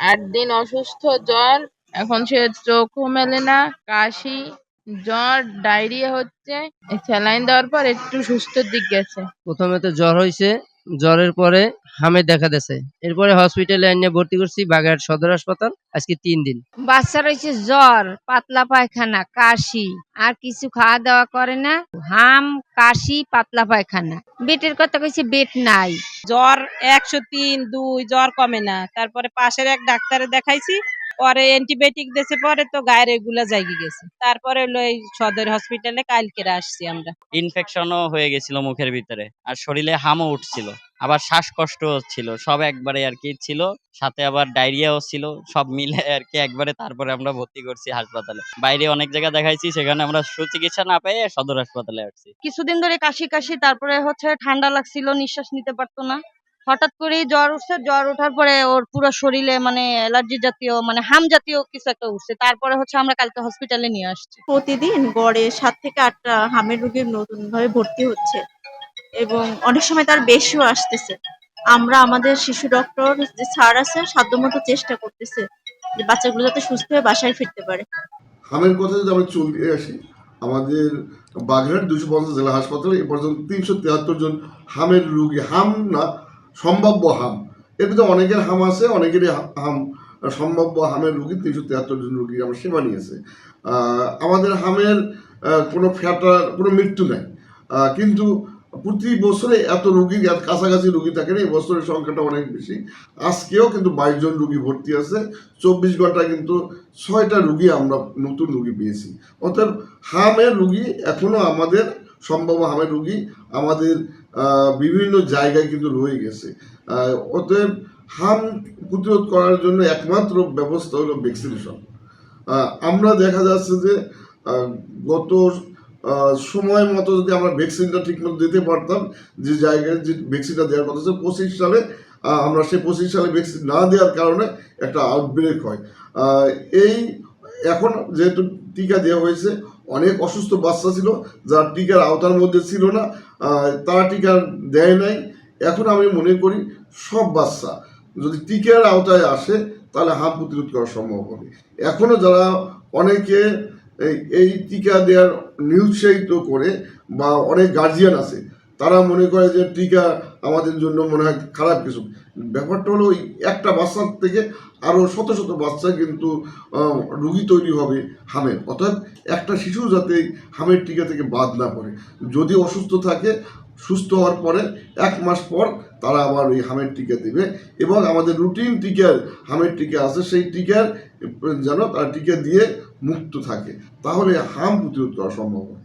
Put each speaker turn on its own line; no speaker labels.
8 দিন অসুস্থ, জ্বর। এখন সে চোখও মেলে না, কাশি, জ্বর, ডায়রিয়া হচ্ছে। স্যালাইন দেওয়ার পর একটু সুস্থর দিক গেছে।
প্রথমে তো জ্বর হয়েছে, জ্বরের পরে হামে দেখা দিয়েছে, এরপরে হসপিটালে এনে ভর্তি করছি বাগেরহাট সদর হাসপাতাল। আজকে 3 দিন।
বাচ্চার হয়েছে জ্বর, পাতলা পায়খানা, কাশি, আর কিছু খাওয়া দাওয়া করে না, হাম, কাশি, পাতলা পায়খানা। বেটের কথা কইছে, বেট নাই।
জ্বর 103, 2 জ্বর কমে না। তারপরে পাশের এক ডাক্তারে দেখাইছি, পরে অ্যান্টিবায়োটিক দিয়েছে, পরে তো গায়ের এগুলা জায়গা গেছে। তারপরে হলো এই সদর হসপিটালে কালকে আসছি আমরা।
ইনফেকশনও হয়ে গেছিল মুখের ভিতরে, আর শরীরে হামও উঠছিল, আবার শ্বাসকষ্ট ছিল, সব একবারে আর কি ছিল, সাথে আবার ডায়রিয়াও ছিল, সব মিলে আর কি একবারে। তারপরে আমরা ভর্তি করছি হাসপাতালে। বাইরে অনেক জায়গা দেখাইছি, সেখানে আমরা সুচিকিৎসা না পেয়ে সদর হাসপাতালে আসছি।
কিছুদিন ধরে কাশি, তারপরে হচ্ছে ঠান্ডা লাগছিল, নিঃশ্বাস নিতে পারতো না। হঠাৎ করেই জ্বর উঠছে, জ্বর ওঠার পরে ওর পুরো শরীরে মানে অ্যালার্জি জাতীয় মানে হাম জাতীয় কিছু একটা উঠছে। তারপরে হচ্ছে আমরা কালকে হসপিটালে নিয়ে আসছি।
প্রতিদিন গড়ে 7 থেকে 8টা হামের রোগী নতুন ভাবে ভর্তি হচ্ছে এবং অনেক সময় তার বেশিও আসতেছে। আমরা আমাদের শিশু ডক্টর যে স্যার আছে সাধ্যমতো চেষ্টা করতেছে যে বাচ্চাগুলো যাতে সুস্থ হয়ে বাসায় ফিরতে পারে।
হামের কথা যদি আমরা চলতে আসি, আমাদের বাগেরহাট 250 জেলা হাসপাতালে এ পর্যন্ত 373 জন হামের রোগী, হাম না সম্ভাব্য হাম, এর ভিতরে অনেকের হাম আছে, অনেকেরই হাম সম্ভাব্য হামের রোগী 373 জন রোগী আমরা সেবা নিয়েছে। আমাদের হামের কোনো কোনো মৃত্যু নেই, কিন্তু প্রতি বছরে এত রোগী কাছাকাছি রোগী থাকে না, এই বছরের সংখ্যাটা অনেক বেশি। আজকেও কিন্তু 22 জন রোগী ভর্তি আছে। 24 ঘন্টায় কিন্তু 6টা রোগী আমরা নতুন রোগী পেয়েছি। অর্থাৎ হামের রোগী এখনো আমাদের সম্ভাব্য হামের রোগী আমাদের বিভিন্ন জায়গায় কিন্তু রয়ে গেছে। অতএব হাম প্রতিরোধ করার জন্য একমাত্র ব্যবস্থা হলো ভ্যাকসিনেশন। আমরা দেখা যাচ্ছে যে গত সময় মতো যদি আমরা ভ্যাকসিনটা ঠিকমতো দিতে পারতাম, যে জায়গায় যে ভ্যাকসিনটা দেওয়ার কথা ছিল 25 সালে, আমরা সেই 25 সালে ভ্যাকসিন না দেওয়ার কারণে একটা আউটব্রেক হয়। এই এখন যেহেতু টিকা দেওয়া হয়েছে, অনেক অসুস্থ বাচ্চা ছিল যারা টিকার আওতার মধ্যে ছিল না, তারা টিকা দেয় নাই। এখন আমি মনে করি সব বাচ্চা যদি টিকার আওতায় আসে তাহলে হাম প্রতিরোধ করা সম্ভব হবে। এখনও যারা অনেকে এই টিকা দেওয়ার নিরুৎসাহিত করে বা অনেক গার্জিয়ান আছে, তারা মনে করে যে টিকা আমাদের জন্য মনে হয় খারাপ কিছু। ব্যাপারটা হলো ওই একটা বাচ্চার থেকে আরও শত শত বাচ্চা কিন্তু রোগী তৈরি হবে হামের। অর্থাৎ একটা শিশু যাতে হামের টিকা থেকে বাদ না পড়ে, যদি অসুস্থ থাকে, সুস্থ হওয়ার পরে 1 মাস পর তারা আবার ওই হামের টিকা দেবে। এবং আমাদের রুটিন টিকার হামের টিকা আছে, সেই টিকার যেন তারা টিকা দিয়ে মুক্ত থাকে, তাহলে হাম প্রতিরোধ করা সম্ভব হয়।